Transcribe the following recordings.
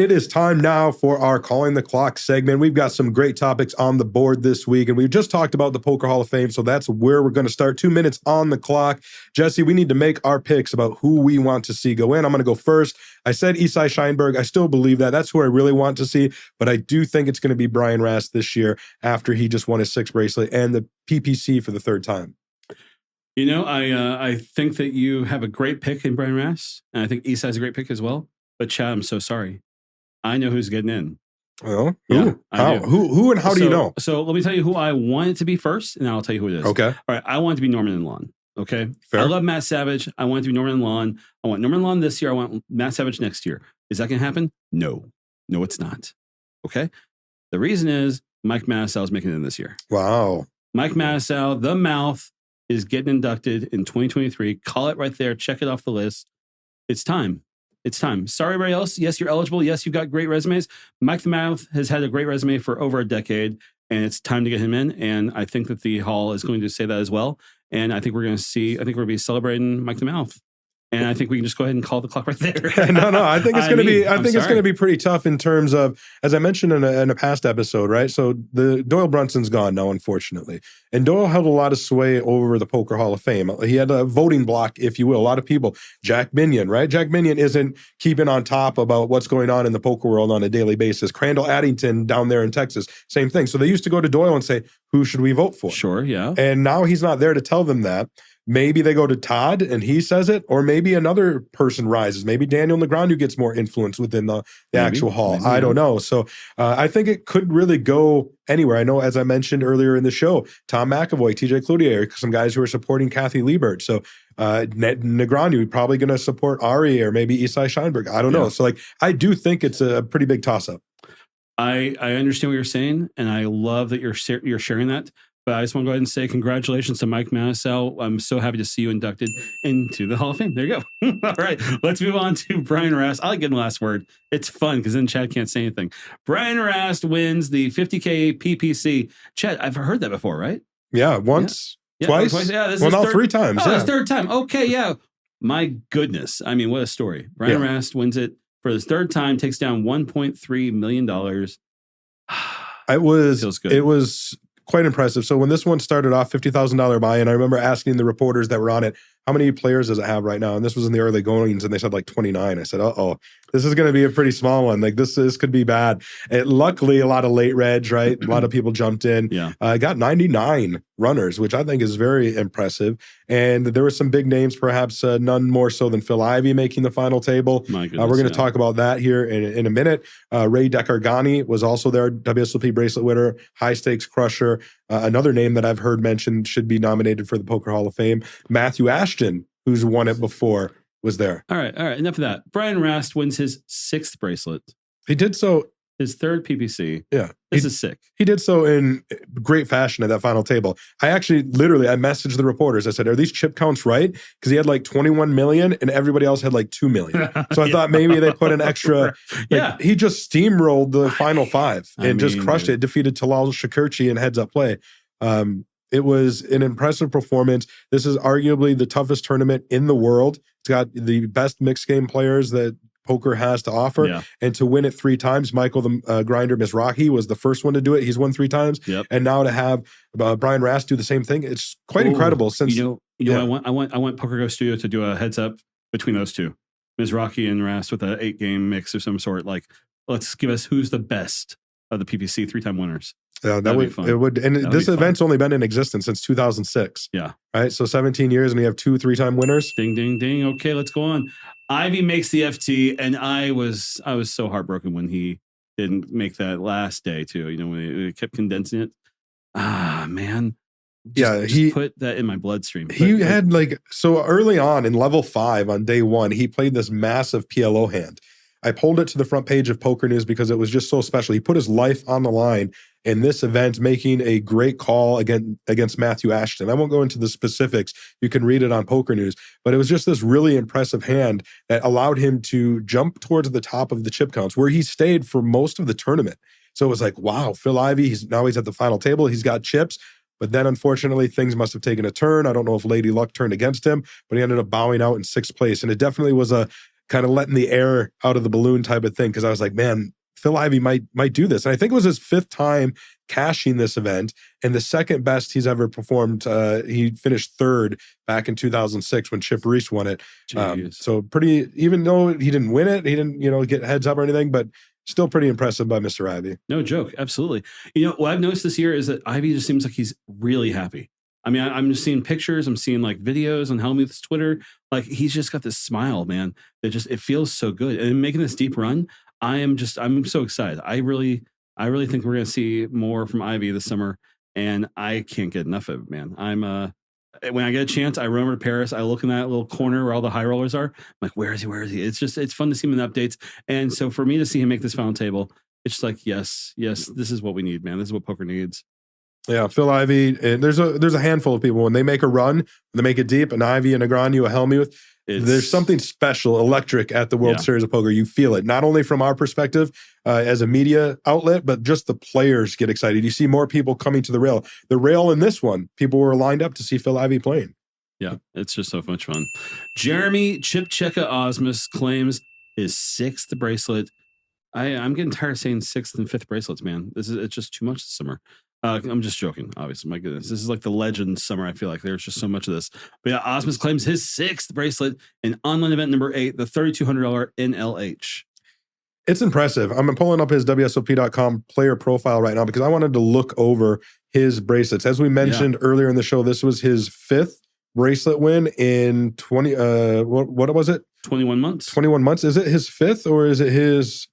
it is time now for our Calling the Clock segment. We've got some great topics on the board this week, and we've just talked about the Poker Hall of Fame, so that's where we're going to start. 2 minutes on the clock. Jesse, we need to make our picks about who we want to see go in. I'm going to go first. I said Isai Scheinberg. I still believe that. That's who I really want to see, but I do think it's going to be Brian Rast this year after he just won his 6th bracelet and the PPC for the 3rd time. You know, I think that you have a great pick in Brian Rast, and I think Isai's a great pick as well. But Chad, I'm so sorry. I know who's getting in. Well, yeah, who and how do you know? So let me tell you who I want it to be first, and I'll tell you who it is. Okay. All right. I want it to be Norman and Lon. Okay. Fair. I love Matt Savage. I want it to be Norman and Lon. I want Norman and Lon this year. I want Matt Savage next year. Is that going to happen? No. No, it's not. Okay. The reason is Mike Massow is making it in this year. Wow. Mike Massow, the mouth, is getting inducted in 2023. Call it right there. Check it off the list. It's time. It's time. Sorry, everybody else. Yes, you're eligible. Yes, you've got great resumes. Mike the Mouth has had a great resume for over a decade, and it's time to get him in. And I think that the Hall is going to say that as well. And I think we're going to be celebrating Mike the Mouth. And I think we can just go ahead and call the clock right there. No, I think it's going to be. I think it's going to be pretty tough in terms of, as I mentioned in a past episode, right? So the Doyle Brunson's gone now, unfortunately, and Doyle held a lot of sway over the Poker Hall of Fame. He had a voting block, if you will. A lot of people. Jack Minion, right? Jack Minion isn't keeping on top about what's going on in the poker world on a daily basis. Crandall Addington down there in Texas, same thing. So they used to go to Doyle and say, "Who should we vote for?" Sure, yeah. And now he's not there to tell them that. Maybe they go to Todd and he says it, or maybe another person rises. Maybe Daniel Negreanu gets more influence within the actual Hall. I don't know. So I think it could really go anywhere. I know, as I mentioned earlier in the show, Tom McAvoy, TJ Cloutier, some guys who are supporting Kathy Liebert. So Negreanu probably going to support Ari or maybe Isai Scheinberg. I don't know. So like, I do think it's a pretty big toss-up. I understand what you're saying, and I love that you're sharing that. But I just want to go ahead and say congratulations to Mike Massow. I'm so happy to see you inducted into the Hall of Fame. There you go. All right, let's move on to Brian Rast. I like getting the last word. It's fun because then Chad can't say anything. Brian Rast wins the 50K PPC. Chad, I've heard that before, right? Yeah, once, twice. Yeah, this well, is now 3 times. Oh, it's 3rd time. Okay, yeah. My goodness. I mean, what a story. Brian Rast wins it for his 3rd time, takes down $1.3 million. Feels good. It was quite impressive. So when this one started off, $50,000 buy-in, I remember asking the reporters that were on it, how many players does it have right now? And this was in the early goings, and they said like 29. I said, uh-oh, this is going to be a pretty small one. Like this could be bad. Luckily, a lot of late reg, right? A lot of people jumped in. Yeah. Got 99 runners, which I think is very impressive. And there were some big names, perhaps none more so than Phil Ivey making the final table. My goodness, we're going to talk about that here in a minute. Ray Dekargani was also there, WSOP bracelet winner, high stakes crusher. Another name that I've heard mentioned should be nominated for the Poker Hall of Fame. Matthew Ashton, who's won it before, was there. All right. Enough of that. Brian Rast wins his 6th bracelet. He did so. His 3rd PPC. Yeah. This is sick. He did so in great fashion at that final table. I messaged the reporters. I said, are these chip counts right? Because he had like 21 million and everybody else had like 2 million. So I thought maybe they put an extra. He just steamrolled the final 5 and just crushed it. Defeated Talal Shakurchi in heads-up play. It was an impressive performance. This is arguably the toughest tournament in the world. It's got the best mixed game players that poker has to offer. Yeah. And to win it 3 times, Michael the Grinder Mizrahi was the first one to do it. He's won 3 times. Yep. And now to have Brian Rast do the same thing, it's quite incredible. Since I want Poker Go Studio to do a heads up between those two, Mizrahi and Rast, with an 8-game mix of some sort. Like, let's give us who's the best of the PPC 3-time winners. Yeah, that would be fun. It would, and this event's only been in existence since 2006. Yeah. Right. So 17 years, and we have 2 3-time winners. Ding, ding, ding. Okay, let's go on. Ivey makes the FT, and I was so heartbroken when he didn't make that last day too. You know, when they kept condensing it. Ah, man. He put that in my bloodstream. He had so early on in level 5 on day 1, he played this massive PLO hand. I pulled it to the front page of Poker News because it was just so special. He put his life on the line in this event, making a great call against Matthew Ashton. I won't go into the specifics. You can read it on Poker News. But it was just this really impressive hand that allowed him to jump towards the top of the chip counts, where he stayed for most of the tournament. So it was like, wow, Phil Ivey, he's at the final table. He's got chips. But then, unfortunately, things must have taken a turn. I don't know if Lady Luck turned against him, but he ended up bowing out in 6th place. And it definitely was a kind of letting the air out of the balloon type of thing, because I was like, man, Phil Ivey might do this. And I think it was his 5th time cashing this event, and the second best he's ever performed. He finished 3rd back in 2006 when Chip Reese won it. So pretty, even though he didn't win it, he didn't, get heads up or anything, but still pretty impressive by Mr. Ivey. No joke. Absolutely. What I've noticed this year is that Ivey just seems like he's really happy. I mean, I'm just seeing pictures. I'm seeing like videos on Hellmuth's Twitter. Like he's just got this smile, man. It feels so good. And making this deep run, I'm so excited. I really think we're going to see more from Ivey this summer, and I can't get enough of it, man. When I get a chance, I run over to Paris. I look in that little corner where all the high rollers are. I'm like, where is he? Where is he? It's fun to see him in the updates. And so for me to see him make this final table, it's just like, yes, this is what we need, man. This is what poker needs. Yeah, Phil Ivey. And there's a handful of people when they make a run, they make it deep. An Ivey, a Negreanu, a Hellmuth. There's something special, electric at the World Series of Poker. You feel it, not only from our perspective as a media outlet, but just the players get excited. You see more people coming to the rail. The rail in this one, people were lined up to see Phil Ivey playing. Yeah, it's just so much fun. Jeremy Chip Checka Ausmus claims his 6th bracelet. I'm getting tired of saying 6th and 5th bracelets, man. It's just too much this summer. I'm just joking, obviously. My goodness. This is like the legend summer, I feel like. There's just so much of this. But yeah, Ausmus claims his 6th bracelet in online event number 8, the $3,200 NLH. It's impressive. I'm pulling up his WSOP.com player profile right now because I wanted to look over his bracelets. As we mentioned earlier in the show, this was his 5th bracelet win in 20, what was it? 21 months. 21 months. Is it his 5th or is it his...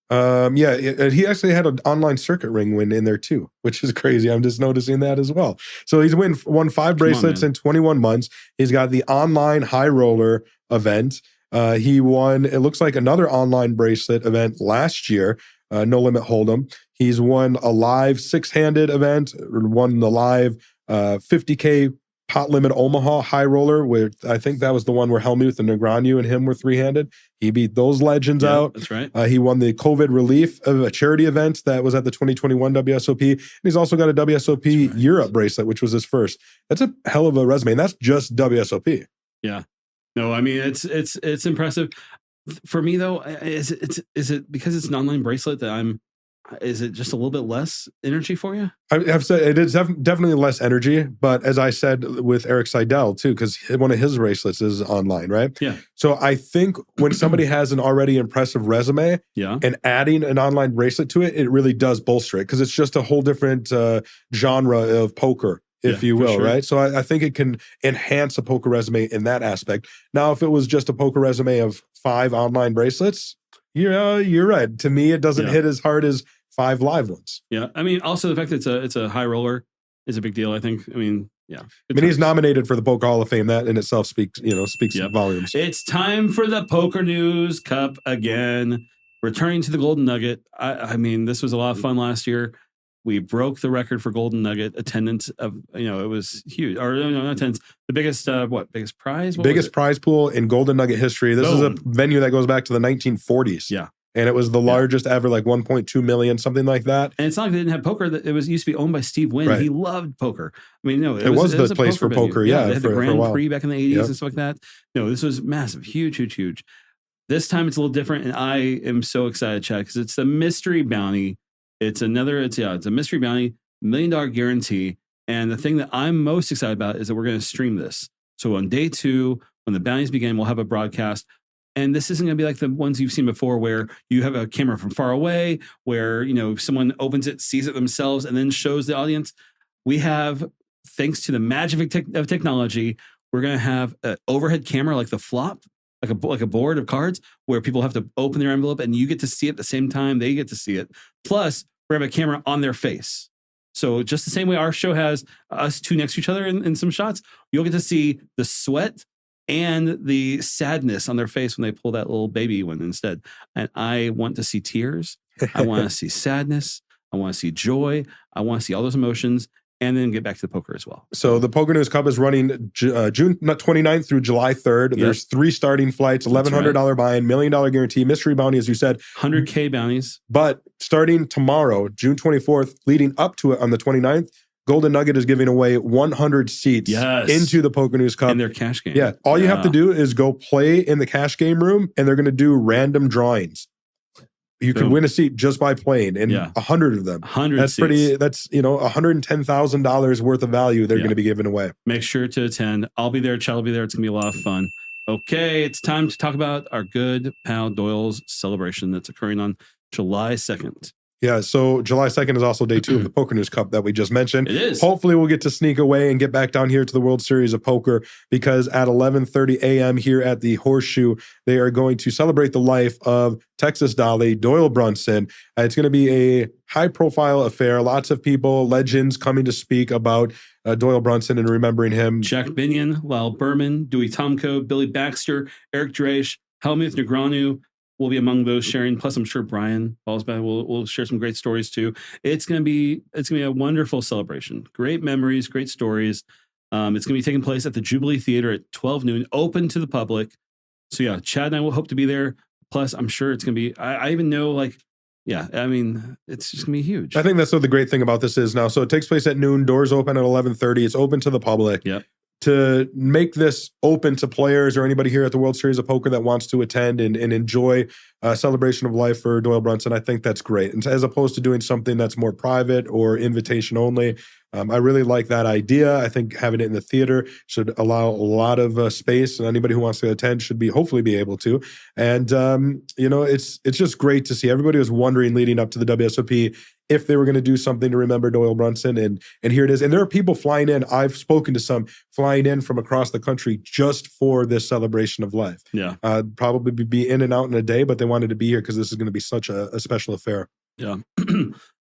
he actually had an online circuit ring win in there too, which is crazy. I'm just noticing that as well. So he's won 5 bracelets in 21 months. He's got the online high roller event. He won, it looks like, another online bracelet event last year, No Limit Hold'em. He's won a live 6-handed event, won the live 50K pot limit Omaha high roller, where I think that was the one where Hellmuth and Negreanu and him were 3-handed. He beat those legends out. That's right. He won the COVID relief of a charity event that was at the 2021 WSOP. And he's also got a WSOP Europe bracelet, which was his first. That's a hell of a resume. And that's just WSOP. Yeah. No, I mean, it's impressive. For me though, is it because it's an online bracelet that is it just a little bit less energy for you? I have said it is definitely less energy, but as I said with Eric Seidel too, because one of his bracelets is online, right? Yeah. So I think when somebody has an already impressive resume, and adding an online bracelet to it, it really does bolster it because it's just a whole different genre of poker, if you will, right? So I think it can enhance a poker resume in that aspect. Now, if it was just a poker resume of 5 online bracelets, you're right. To me, it doesn't hit as hard as 5 live ones. Yeah. I mean, also the fact that it's a high roller is a big deal, I think. I mean, yeah. He's nominated for the Poker Hall of Fame. That in itself speaks volumes. It's time for the Poker News Cup again. Returning to the Golden Nugget. I mean, this was a lot of fun last year. We broke the record for Golden Nugget attendance of, it was huge. Or no, not attendance. The biggest, biggest prize? Biggest prize pool in Golden Nugget history. This is a venue that goes back to the 1940s. Yeah. And it was the largest ever, like 1.2 million, something like that. And it's not like they didn't have poker. It used to be owned by Steve Wynn. Right. He loved poker. I mean, no, it was the place for poker. They had the Grand for Prix back in the 80s and stuff like that. No, this was massive, huge. This time it's a little different, and I am so excited, Chad, because it's the mystery bounty. It's a mystery bounty, $1 million guarantee. And the thing that I'm most excited about is that we're going to stream this. So on day 2, when the bounties begin, we'll have a broadcast. And this isn't going to be like the ones you've seen before where you have a camera from far away, where, someone opens it, sees it themselves, and then shows the audience. We have, thanks to the magic of technology, we're going to have an overhead camera like the flop, like a board of cards where people have to open their envelope and you get to see it at the same time they get to see it. Plus, we have a camera on their face. So just the same way our show has us 2 next to each other in some shots, you'll get to see the sweat and the sadness on their face when they pull that little baby one instead. And I want to see tears. I want to see sadness. I want to see joy. I want to see all those emotions, and then get back to the poker as well. So the Poker News Cup is running June 29th through July 3rd. Yep. There's 3 starting flights, $1,100 buy-in, $1 million guarantee, mystery bounty, as you said. 100K bounties. But starting tomorrow, June 24th, leading up to it on the 29th, Golden Nugget is giving away 100 seats into the PokerNews Cup. In their cash game. Yeah. All you have to do is go play in the cash game room, and they're going to do random drawings. You could win a seat just by playing, and 100 of them. 100 That's seats. that's, $110,000 worth of value they're going to be giving away. Make sure to attend. I'll be there. Chad will be there. It's going to be a lot of fun. Okay, it's time to talk about our good pal Doyle's celebration that's occurring on July 2nd. Yeah, so July 2nd is also day 2 of the PokerNews Cup that we just mentioned. It is. Hopefully we'll get to sneak away and get back down here to the World Series of Poker, because at 11:30 a.m. here at the Horseshoe, they are going to celebrate the life of Texas Dolly, Doyle Brunson. It's going to be a high-profile affair. Lots of people, legends, coming to speak about Doyle Brunson and remembering him. Jack Binion, Lyle Berman, Dewey Tomko, Billy Baxter, Eric Drache, Hellmuth, Negreanu will be among those sharing. Plus, I'm sure Brian Ballsback will share some great stories too. It's gonna be a wonderful celebration. Great memories, great stories. It's gonna be taking place at the Jubilee Theater at 12 noon, open to the public. So yeah, Chad and I will hope to be there. Plus, I'm sure it's gonna be. I even know it's just gonna be huge. I think that's what the great thing about this is now. So it takes place at noon. Doors open at 11:30. It's open to the public. Yep. To make this open to players or anybody here at the World Series of Poker that wants to attend and enjoy a celebration of life for Doyle Brunson, I think that's great. And as opposed to doing something that's more private or invitation only, I really like that idea. I think having it in the theater should allow a lot of space, and anybody who wants to attend should hopefully be able to. And it's just great to see. Everybody was wondering leading up to the WSOP if they were going to do something to remember Doyle Brunson, and here it is. And there are people flying in. I've spoken to some flying in from across the country just for this celebration of life. Yeah, probably be in and out in a day, but they wanted to be here because this is going to be such a special affair. Yeah.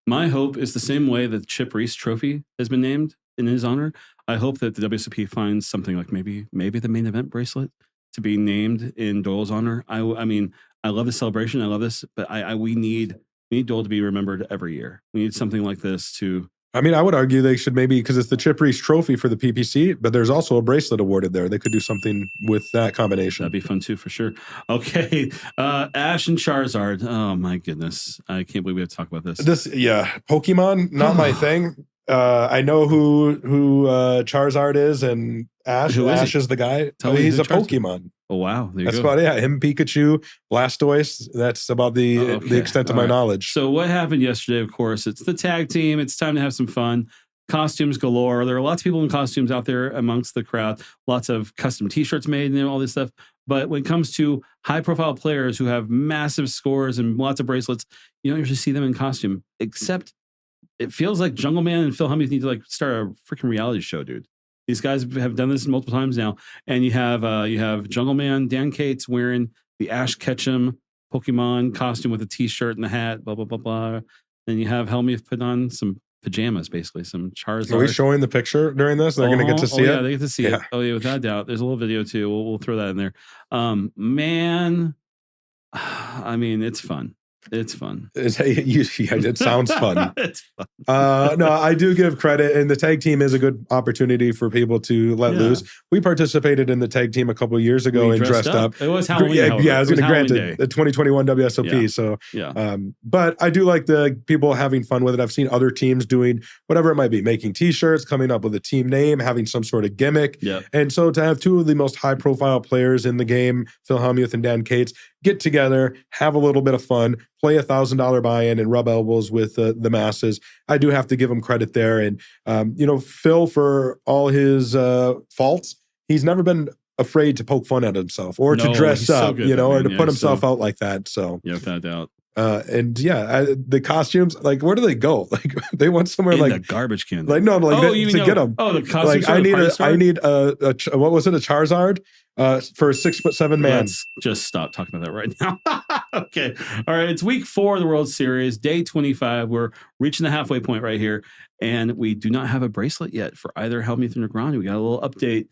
My hope is the same way that the Chip Reese Trophy has been named in his honor. I hope that the WSOP finds something like maybe the main event bracelet to be named in Doyle's honor. I mean, I love the celebration. I love this, but we need Doyle to be remembered every year. We need something like this to. I mean, I would argue they should maybe, because it's the Chip Reese Trophy for the PPC, but there's also a bracelet awarded there. They could do something with that combination. That'd be fun too, for sure. Okay, Ash and Charizard. Oh my goodness, I can't believe we have to talk about this. Pokemon, not my thing. I know who Charizard is, and Ash. Ash is the guy. He's a Pokemon. Oh wow, that's about it. Yeah, him, Pikachu, Blastoise. That's about the extent of my knowledge. So what happened yesterday? Of course, it's the tag team. It's time to have some fun. Costumes galore. There are lots of people in costumes out there amongst the crowd. Lots of custom T-shirts made and all this stuff. But when it comes to high-profile players who have massive scores and lots of bracelets, you don't usually see them in costume. Except it feels like Jungleman and Phil Hellmuth need to start a freaking reality show, dude. These guys have done this multiple times now, and you have Jungleman, Dan Cates wearing the Ash Ketchum Pokemon costume with a T-shirt and the hat, blah blah blah blah. Then you have Hellmuth put on some pajamas, basically some Charizard. Are we showing the picture during this? They're going to get to see it. Yeah, they get to see it. Oh yeah, without doubt. There's a little video too. We'll throw that in there. Man, I mean, it's fun. It's fun. It sounds fun. It's fun. No, I do give credit, and the tag team is a good opportunity for people to let loose. We participated in the tag team a couple of years ago and dressed up. It was Halloween. Yeah, I was going to grant it the 2021 WSOP. Yeah. So, yeah. But I do like the people having fun with it. I've seen other teams doing whatever it might be, making T-shirts, coming up with a team name, having some sort of gimmick. Yeah. And so to have two of the most high-profile players in the game, Phil Hellmuth and Dan Cates, get together, have a little bit of fun, play $1,000 buy-in, and rub elbows with the masses. I do have to give him credit there. And, Phil, for all his faults, he's never been afraid to poke fun at himself or to dress up, or to put himself out like that. So, yeah, without doubt. The costumes, where do they go? They went somewhere in the garbage can. To get them. Oh, the costumes. I need a what was it? A Charizard for a 6'7" man. Let's just stop talking about that right now. Okay. All right. It's week 4 of the World Series, day 25. We're reaching the halfway point right here, and we do not have a bracelet yet for either Hellmuth or Negreanu. We got a little update.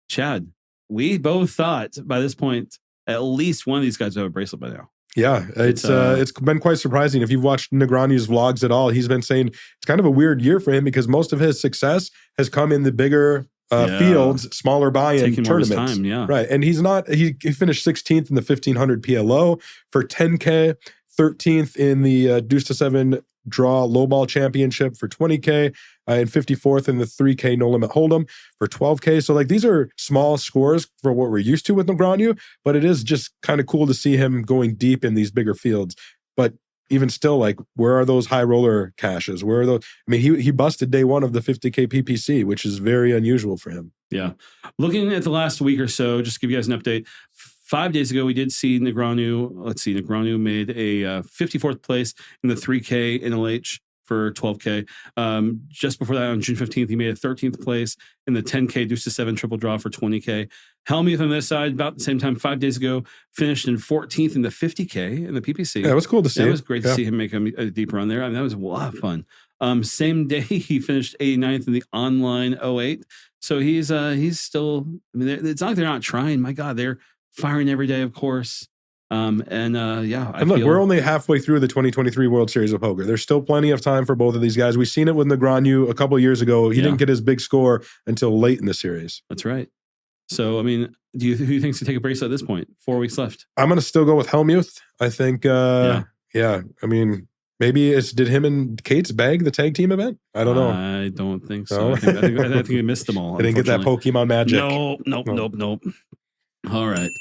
Chad, we both thought by this point at least one of these guys would have a bracelet by now. Yeah, it's been quite surprising. If you've watched Negreanu's vlogs at all, he's been saying it's kind of a weird year for him because most of his success has come in the bigger fields, smaller buy-in tournaments. Right. And he finished 16th in the 1500 PLO for 10K, 13th in the Deuce to 7 draw lowball championship for 20K, and 54th in the 3K no limit hold'em for 12K. So like these are small scores for what we're used to with Negreanu, but it is just kind of cool to see him going deep in these bigger fields. But even still, like, where are those high roller cashes? Where are those? I mean, he busted day one of the 50K PPC, which is very unusual for him. Yeah. Looking at the last week or so, just to give you guys an update. 5 days ago, we did see Negreanu. Let's see, Negreanu made a 54th place in the 3K NLH for 12K. Just before that, on June 15th, he made a 13th place in the 10K deuce to 7 triple draw for 20K. Hellmuth on this side, about the same time, 5 days ago, finished in 14th in the 50K in the PPC. Yeah, it was cool to see. That was great to see him make a deep run there. I mean, that was a lot of fun. Same day, he finished 89th in the online 08. So he's still, I mean, it's not like they're not trying. My God, they're firing every day, of course. Yeah. And look, we're only halfway through the 2023 World Series of Poker. There's still plenty of time for both of these guys. We've seen it with Negreanu a couple of years ago. He didn't get his big score until late in the series. That's right. So, I mean, who do you think's to take a bracelet at this point? 4 weeks left. I'm going to still go with Hellmuth. I think, I mean, maybe did him and Cates bag the tag team event? I don't know. I don't think so. I think we missed them all. They didn't get that Pokemon magic. Nope. All right.